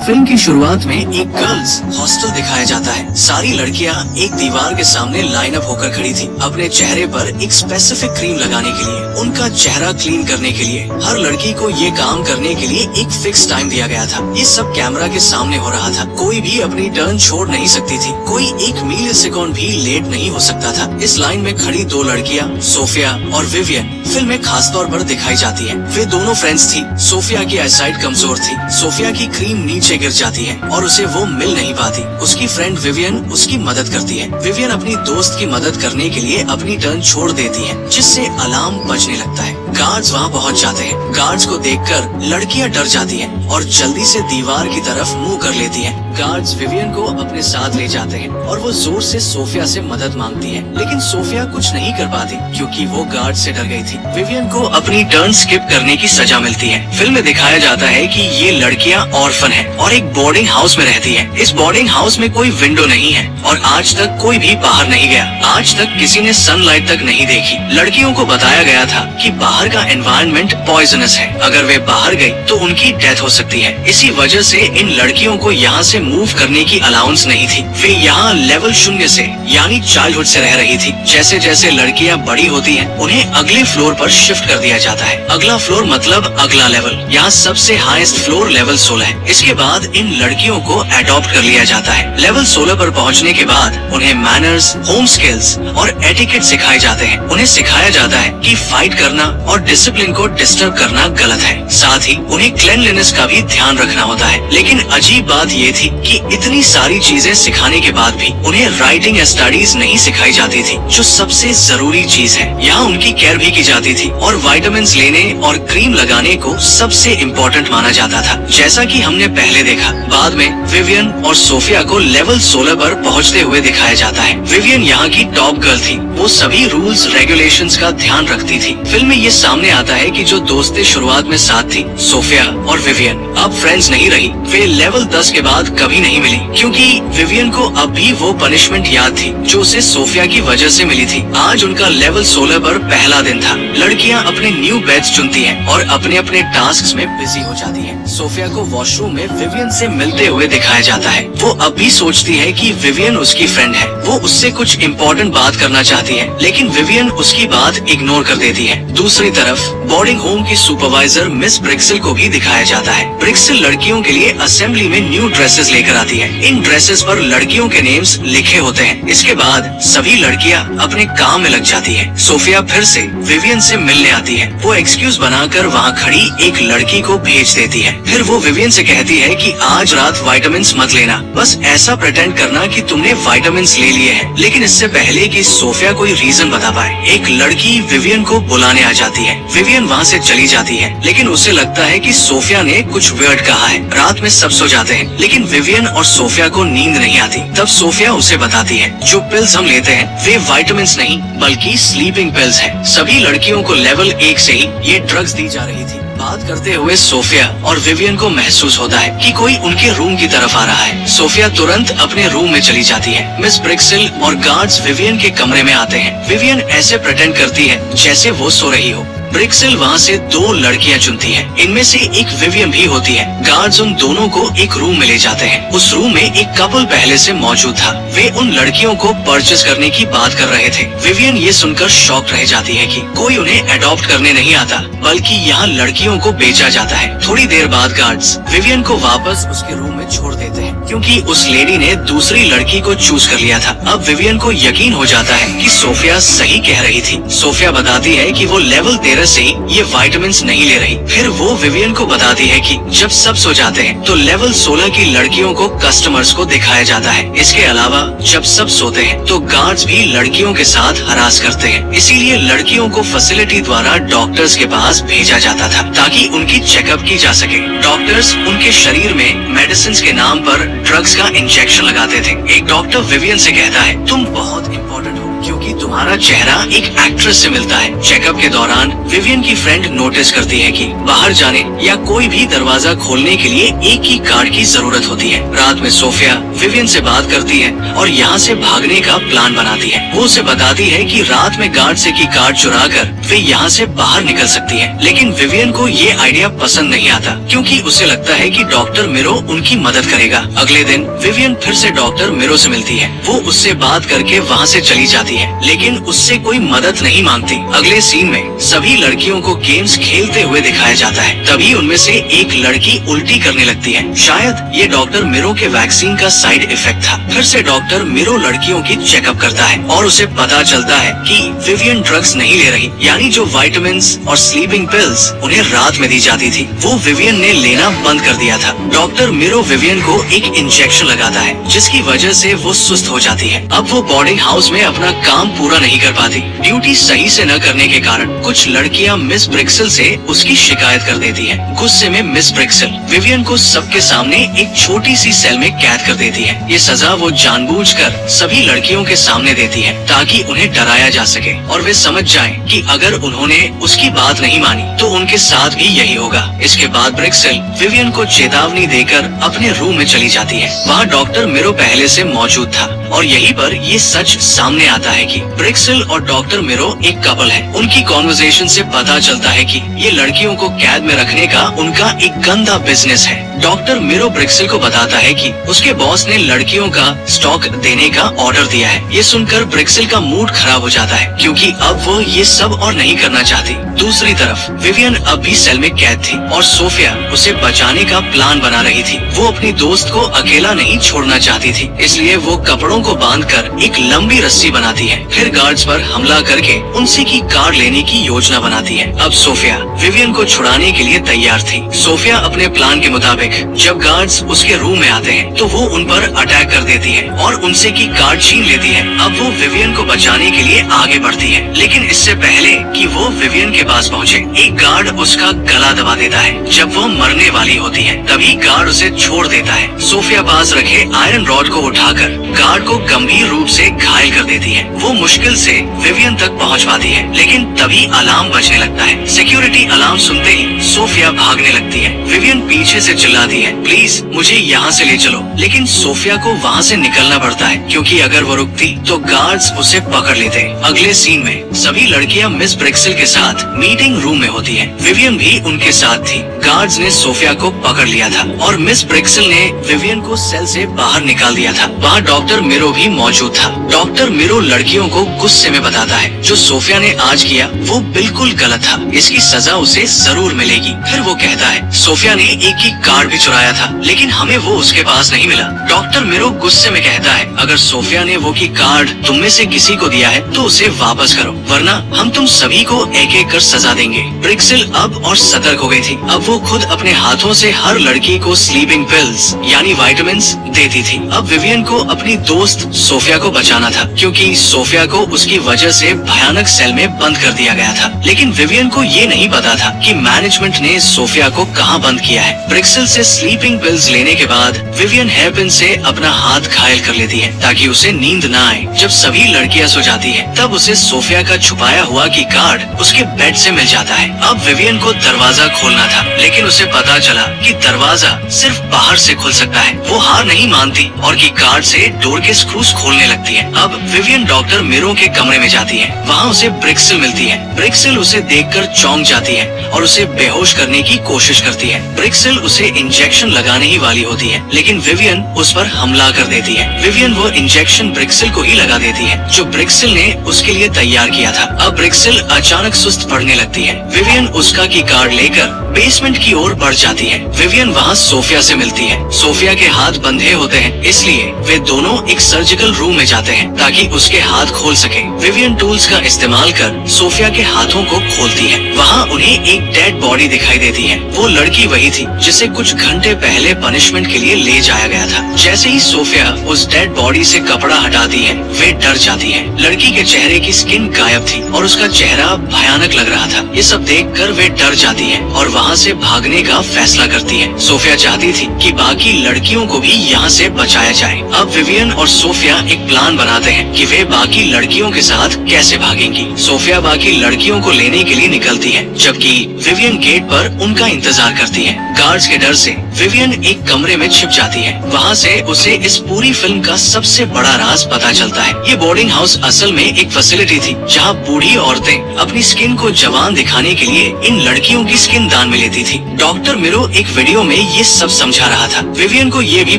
Film की शुरुआत में एक गर्ल्स हॉस्टल दिखाया जाता है। सारी लड़कियां एक दीवार के सामने लाइन अप होकर खड़ी थी, अपने चेहरे पर एक स्पेसिफिक क्रीम लगाने के लिए, उनका चेहरा क्लीन करने के लिए। हर लड़की को ये काम करने के लिए एक फिक्स टाइम दिया गया था। ये सब कैमरा के सामने हो रहा था। कोई भी अपनी टर्न छोड़ नहीं सकती थी, कोई एक मिली सेकंड भी लेट नहीं हो सकता था। इस लाइन में खड़ी दो लड़कियां सोफिया और विवियन फिल्म में खास तौर पर दिखाई जाती है। वे दोनों फ्रेंड्स थी। सोफिया की आईसाइट कमजोर थी। सोफिया की क्रीम नीचे गिर जाती है और उसे वो मिल नहीं पाती। उसकी फ्रेंड विवियन उसकी मदद करती है। विवियन अपनी दोस्त की मदद करने के लिए अपनी टर्न छोड़ देती है, जिससे अलार्म बजने लगता है। गार्ड्स वहाँ पहुँच जाते हैं। गार्ड्स को देखकर लड़कियाँ डर जाती हैं और जल्दी से दीवार की तरफ मुंह कर लेती हैं। गार्ड्स विवियन को अपने साथ ले जाते हैं और वो जोर से सोफिया से मदद मांगती है, लेकिन सोफिया कुछ नहीं कर पाती क्योंकि वो गार्ड से डर गई थी। विवियन को अपनी टर्न स्किप करने की सजा मिलती है। फिल्म में दिखाया जाता है कि ये लड़कियां ऑर्फन हैं और एक बोर्डिंग हाउस में रहती हैं। इस बोर्डिंग हाउस में कोई विंडो नहीं है और आज तक कोई भी बाहर नहीं गया। आज तक किसी ने सनलाइट तक नहीं देखी। लड़कियों को बताया गया था कि बाहर का एनवायरनमेंट पॉइजनस है, अगर वे बाहर गई तो उनकी डेथ हो सकती है। इसी वजह से इन लड़कियों को यहाँ से मूव करने की अलाउंस नहीं थी। वे यहाँ लेवल 0 से यानी चाइल्डहुड से रह रही थी। जैसे जैसे लड़कियाँ बड़ी होती हैं, उन्हें अगले फ्लोर पर शिफ्ट कर दिया जाता है। अगला फ्लोर मतलब अगला लेवल। यहाँ सबसे हाईएस्ट फ्लोर लेवल 16 है। इसके बाद इन लड़कियों को अडॉप्ट कर लिया जाता है। लेवल 16 पर पहुँचने के बाद उन्हें मैनर्स, होम स्किल्स और एटिकेट सिखाए जाते हैं। उन्हें सिखाया जाता है कि फाइट करना और डिसिप्लिन को डिस्टर्ब करना गलत है। साथ ही उन्हें क्लीनलीनेस का भी ध्यान रखना होता है। लेकिन अजीब बात ये थी कि इतनी सारी चीजें सिखाने के बाद भी उन्हें राइटिंग या स्टडीज नहीं सिखाई जाती थी, जो सबसे जरूरी चीज है। यहाँ उनकी केयर भी की जाती थी और विटामिन लेने और क्रीम लगाने को सबसे इम्पोर्टेंट माना जाता था। जैसा कि हमने पहले देखा, बाद में विवियन और सोफिया को लेवल 16 पर पहुँचते हुए दिखाया जाता है। विवियन यहाँ की टॉप गर्ल थी। वो सभी रूल्स रेगुलेशंस का ध्यान रखती थी। फिल्म में ये सामने आता है कि जो दोस्तें शुरुआत में साथ थी, सोफिया और विवियन, अब फ्रेंड्स नहीं रही। वे लेवल 10 के बाद कभी नहीं मिली, क्योंकि विवियन को अब भी वो पनिशमेंट याद थी जो उसे सोफिया की वजह से मिली थी। आज उनका लेवल 16 पर पहला दिन था। लड़कियां अपने न्यू बैच चुनती हैं और अपने अपने टास्क में बिजी हो जाती हैं। सोफिया को वॉशरूम में विवियन से मिलते हुए दिखाया जाता है। वो अब भी सोचती है कि विवियन उसकी फ्रेंड है। वो उससे कुछ इम्पोर्टेंट बात करना चाहती है, लेकिन विवियन उसकी बात इग्नोर कर देती है। दूसरी तरफ बोर्डिंग होम की सुपरवाइजर मिस ब्रिक्सिल को भी दिखाया जाता है। ब्रिक्सिल लड़कियों के लिए असेंबली में न्यू ड्रेसेस लेकर आती है। इन ड्रेसेस पर लड़कियों के नेम्स लिखे होते हैं। इसके बाद सभी लड़कियां अपने काम में लग जाती हैं। सोफिया फिर से विवियन से मिलने आती है। वो एक्सक्यूज बनाकर वहाँ खड़ी एक लड़की को भेज देती है। फिर वो विवियन से कहती है कि आज रात विटामिन मत लेना, बस ऐसा प्रिटेंड करना कि तुमने विटामिन ले लिए हैं। लेकिन इससे पहले कि सोफिया कोई रीजन बता पाए, एक लड़की विवियन को बुलाने आ जाती है। विवियन वहाँ से चली जाती है, लेकिन उसे लगता है कि सोफिया ने कुछ वियर्ड कहा है। रात में सब सो जाते हैं, लेकिन विवियन और सोफिया को नींद नहीं आती। तब सोफिया उसे बताती है, जो पिल्स हम लेते हैं वे विटामिन नहीं बल्कि स्लीपिंग पिल्स हैं। सभी लड़कियों को लेवल 1 से ही ये ड्रग्स दी जा रही थी। बात करते हुए सोफिया और विवियन को महसूस होता है कि कोई उनके रूम की तरफ आ रहा है। सोफिया तुरंत अपने रूम में चली जाती है। मिस ब्रिक्सिल और गार्ड्स विवियन के कमरे में आते हैं। विवियन ऐसे प्रिटेंड करती है जैसे वो सो रही हो। ब्रिक्सिल वहाँ से 2 लड़कियाँ चुनती है। इनमें से एक विवियन भी होती है। गार्ड्स उन दोनों को एक रूम में ले जाते हैं। उस रूम में एक कपल पहले से मौजूद था। वे उन लड़कियों को परचेस करने की बात कर रहे थे। विवियन ये सुनकर शॉक रह जाती है कि कोई उन्हें अडॉप्ट करने नहीं आता, बल्कि यहाँ लड़कियों को बेचा जाता है। थोड़ी देर बाद गार्ड्स विवियन को वापस उसके रूम में छोड़ देते हैं, क्योंकि उस लेडी ने दूसरी लड़की को चूज कर लिया था। अब विवियन को यकीन हो जाता है कि सोफिया सही कह रही थी। सोफिया बताती है कि वो लेवल 13 से ये विटामिन नहीं ले रही। फिर वो विवियन को बताती है कि जब सब सो जाते हैं तो लेवल 16 की लड़कियों को कस्टमर्स को दिखाया जाता है। इसके अलावा जब सब सोते हैं तो गार्ड्स भी लड़कियों के साथ हरास करते हैं। इसीलिए लड़कियों को फैसिलिटी द्वारा डॉक्टर्स के पास भेजा जाता था, ताकि उनकी चेकअप की जा सके। डॉक्टर्स उनके शरीर में मेडिसिन के नाम पर ड्रग्स का इंजेक्शन लगाते थे। एक डॉक्टर विवियन से कहता है, तुम बहुत इम्पोर्टेंट हो, क्योंकि तुम हमारा चेहरा एक एक्ट्रेस से मिलता है। चेकअप के दौरान विवियन की फ्रेंड नोटिस करती है कि बाहर जाने या कोई भी दरवाजा खोलने के लिए एक ही कार्ड की जरूरत होती है। रात में सोफिया विवियन से बात करती है और यहाँ से भागने का प्लान बनाती है। वो उसे बताती है कि रात में गार्ड से की कार्ड चुरा कर वे यहाँ से बाहर निकल सकती है। लेकिन विवियन को ये आइडिया पसंद नहीं आता क्योंकि उसे लगता है कि डॉक्टर मिरो उनकी मदद करेगा। अगले दिन विवियन फिर से डॉक्टर मिरो से मिलती है। वो उससे बात करके वहाँ से चली जाती है, लेकिन उससे कोई मदद नहीं मांगती। अगले सीन में सभी लड़कियों को गेम्स खेलते हुए दिखाया जाता है। तभी उनमें से एक लड़की उल्टी करने लगती है। शायद ये डॉक्टर मिरो के वैक्सीन का साइड इफेक्ट था। फिर से डॉक्टर मिरो लड़कियों की चेकअप करता है और उसे पता चलता है कि विवियन ड्रग्स नहीं ले रही, यानी जो विटामिन और स्लीपिंग पिल्स उन्हें रात में दी जाती थी वो विवियन ने लेना बंद कर दिया था। डॉक्टर मिरो विवियन को एक इंजेक्शन लगाता है जिसकी वजह से वो सुस्त हो जाती है। अब वो बोर्डिंग हाउस में अपना काम पूरा नहीं कर पाती। ड्यूटी सही से न करने के कारण कुछ लड़कियां मिस ब्रिक्सल से उसकी शिकायत कर देती हैं। गुस्से में मिस ब्रिक्सल विवियन को सबके सामने एक छोटी सी सेल में कैद कर देती है। ये सजा वो जानबूझकर सभी लड़कियों के सामने देती है ताकि उन्हें डराया जा सके और वे समझ जाएं कि अगर उन्होंने उसकी बात नहीं मानी तो उनके साथ भी यही होगा। इसके बाद ब्रिक्सल विवियन को चेतावनी देकर अपने रूम में चली जाती है। वहाँ डॉक्टर मिरो पहले से मौजूद था और यहीं पर ये सच सामने आता है कि ब्रिक्सल और डॉक्टर मिरो एक कपल है। उनकी कॉन्वर्सेशन से पता चलता है कि ये लड़कियों को कैद में रखने का उनका एक गंदा बिजनेस है। डॉक्टर मिरो ब्रिक्सल को बताता है कि उसके बॉस ने लड़कियों का स्टॉक देने का ऑर्डर दिया है। ये सुनकर ब्रिक्सल का मूड खराब हो जाता है क्योंकि अब वो ये सब और नहीं करना चाहती। दूसरी तरफ विवियन अब भी सेल में कैद थी और सोफिया उसे बचाने का प्लान बना रही थी। वो अपनी दोस्त को अकेला नहीं छोड़ना चाहती थी, इसलिए वो कपड़ों को बांधकर एक लंबी रस्सी बनाती है। फिर गार्ड्स पर हमला करके उनसे की कार्ड लेने की योजना बनाती है। अब सोफिया विवियन को छुड़ाने के लिए तैयार थी। सोफिया अपने प्लान के मुताबिक जब गार्ड्स उसके रूम में आते हैं तो वो उन पर अटैक कर देती है और उनसे की कार्ड छीन लेती है। अब वो विवियन को बचाने के लिए आगे बढ़ती है, लेकिन इससे पहले कि वो विवियन के पास पहुंचे, एक गार्ड उसका गला दबा देता है। जब वो मरने वाली होती है तभी गार्ड उसे छोड़ देता है। सोफिया पास रखे आयरन रॉड को उठाकर गार्ड को गंभीर रूप से घायल कर देती है। वो मुश्किल से विवियन तक पहुंच पाती है, लेकिन तभी अलार्म बजने लगता है। सिक्योरिटी अलार्म सुनते ही सोफिया भागने लगती है। विवियन पीछे से चिल्लाती है, प्लीज मुझे यहाँ से ले चलो। लेकिन सोफिया को वहाँ से निकलना पड़ता है क्योंकि अगर वो रुकती तो गार्ड्स उसे पकड़ लेते। अगले सीन में सभी लड़कियाँ मिस ब्रिक्सल के साथ मीटिंग रूम में होती हैं। विवियन भी उनके साथ थी। गार्ड्स ने सोफिया को पकड़ लिया था और मिस ब्रिक्सल ने विवियन को सेल से बाहर निकाल दिया था। वहाँ डॉक्टर मिरो भी मौजूद था। डॉक्टर मिरो लड़कियों को गुस्से में बताता है जो सोफिया ने आज किया वो बिल्कुल गलत था, इसकी सजा उसे जरूर मिलेगी। फिर वो कहता है सोफिया ने एक ही कार्ड भी चुराया था लेकिन हमें वो उसके पास नहीं मिला। डॉक्टर मिरो गुस्से में कहता है अगर सोफिया ने वो की कार्ड तुम में से किसी को दिया है तो उसे वापस करो, वरना हम तुम सभी को एक एक कर सजा देंगे। ब्रिक्सल अब और सतर्क हो गई थी। अब वो खुद अपने हाथों से हर लड़की को स्लीपिंग पिल्स यानी विटामिन्स देती थी। अब विवियन को अपनी दोस्त सोफिया को बचाना था क्योंकि सोफिया को उसकी वजह से भयानक सेल में बंद कर दिया गया था। लेकिन विवियन को ये नहीं पता था कि मैनेजमेंट ने सोफिया को कहाँ बंद किया है। ब्रिक्सल से स्लीपिंग पिल्स लेने के बाद विवियन हेयरपिन से अपना हाथ घायल कर लेती है ताकि उसे नींद न आए। जब सभी लड़कियां सो जाती है तब उसे सोफिया का छुपाया हुआ की कार्ड उसके बेड से मिल जाता है। अब विवियन को दरवाजा खोलना था लेकिन उसे पता चला कि दरवाजा सिर्फ बाहर से खुल सकता है। वो हार नहीं मानती और की कार्ड से डोर के स्क्रूज खोलने लगती है। अब विवियन डॉक्टर मिरो के कमरे में जाती है। वहाँ उसे ब्रिक्सल मिलती है। ब्रिक्सल उसे देखकर चौंक जाती है और उसे बेहोश करने की कोशिश करती है। ब्रिक्सल उसे इंजेक्शन लगाने ही वाली होती है लेकिन विवियन उस पर हमला कर देती है। विवियन वो इंजेक्शन ब्रिक्सल को ही लगा देती है जो ब्रिक्सल ने उसके लिए तैयार किया था। अब ब्रिक्सल अचानक सुस्त पड़ने लगती है। विवियन उसका की कार्ड लेकर बेसमेंट की ओर बढ़ जाती है। विवियन वहाँ सोफिया से मिलती है। सोफिया के हाथ बंधे होते हैं इसलिए वे दोनों एक सर्जिकल रूम में जाते हैं ताकि उसके हाथ खोल सके। विवियन टूल्स का इस्तेमाल कर सोफिया के हाथों को खोलती है। वहाँ उन्हें एक डेड बॉडी दिखाई देती है। वो लड़की वही थी जिसे कुछ घंटे पहले पनिशमेंट के लिए ले जाया गया था। जैसे ही सोफिया उस डेड बॉडी से कपड़ा हटाती है वे डर जाती है। लड़की के चेहरे की स्किन गायब थी और उसका चेहरा भयानक लग रहा था। ये सब देखकर वे डर जाती है और वहाँ से भागने का फैसला करती है। सोफिया चाहती थी कि बाकी लड़कियों को भी यहाँ से बचाया जाए। अब विवियन और सोफिया एक प्लान बनाते हैं कि वे बाकी लड़कियों के साथ कैसे भागेंगी। सोफिया बाकी लड़कियों को लेने के लिए निकलती है, जबकि विवियन गेट पर उनका इंतजार करती है। गार्ड्स के डर से विवियन एक कमरे में छिप जाती है। वहाँ से उसे इस पूरी फिल्म का सबसे बड़ा राज पता चलता है। ये बोर्डिंग हाउस असल में एक फैसिलिटी थी, जहाँ बूढ़ी औरतें अपनी स्किन को जवान दिखाने के लिए इन लड़कियों की स्किन दान में लेती थी। डॉक्टर मिरो एक वीडियो में ये सब समझा रहा था। विवियन को ये भी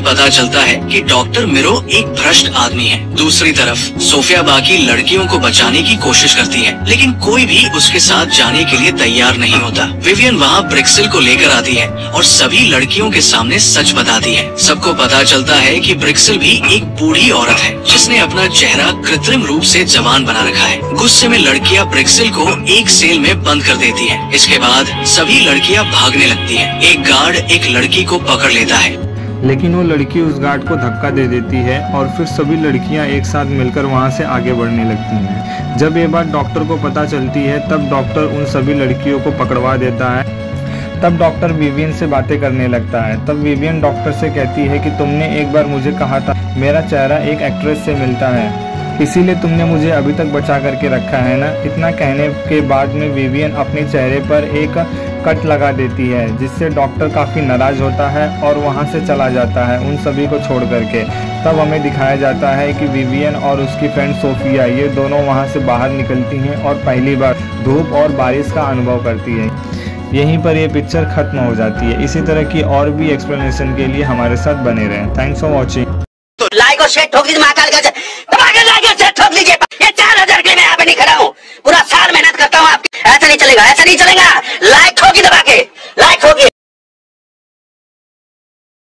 पता चलता है कि डॉक्टर मिरो एक भ्रष्ट आदमी है। दूसरी तरफ सोफिया बाकी लड़कियों को बचाने की कोशिश करती है, लेकिन कोई भी उसके साथ जाने के लिए तैयार नहीं होता। विवियन वहाँ ब्रिक्सिल को लेकर आती है और सभी लड़कियों के सामने सच बताती है। सबको पता चलता है कि ब्रिक्सिल भी एक बूढ़ी औरत है, जिसने अपना चेहरा कृत्रिम रूप से जवान बना रखा है। गुस्से में लड़कियां ब्रिक्सिल को एक सेल में बंद कर देती हैं। इसके बाद सभी लड़कियां भागने लगती हैं। एक गार्ड एक लड़की को पकड़ लेता है, लेकिन वो लड़की उस गार्ड को धक्का दे देती है और फिर सभी लड़कियां एक साथ मिलकर वहां से आगे बढ़ने लगती हैं। जब ये बात डॉक्टर को पता चलती है, तब डॉक्टर उन सभी लड़कियों को पकड़वा देता है। तब डॉक्टर विवियन से बातें करने लगता है। तब विवियन डॉक्टर से कहती है कि तुमने एक बार मुझे कहा था मेरा चेहरा एक एक्ट्रेस से मिलता है, इसीलिए तुमने मुझे अभी तक बचा करके रखा है ना। इतना कहने के बाद में विवियन अपने चेहरे पर एक कट लगा देती है, जिससे डॉक्टर काफ़ी नाराज़ होता है और वहाँ से चला जाता है उन सभी को छोड़ करके। तब हमें दिखाया जाता है कि विवियन और उसकी फ्रेंड सोफिया ये दोनों वहाँ से बाहर निकलती हैं और पहली बार धूप और बारिश का अनुभव करती है। यहीं पर ये पिक्चर खत्म हो जाती है। इसी तरह की और भी एक्सप्लेनेशन के लिए हमारे साथ बने रहें। Thanks for watching. तो लाइक और शेयर ठोक लीजिए, महाकाल का दबा के लाइक और शेयर ठोक लीजिए। ये 4000 के लिए मैं यहाँ पे नहीं खड़ा हूँ, पूरा साल मेहनत करता हूँ आपकी। ऐसा नहीं चलेगा, ऐसा नहीं चलेगा। लाइक ठोकी दबा के, लाइक ठोकी।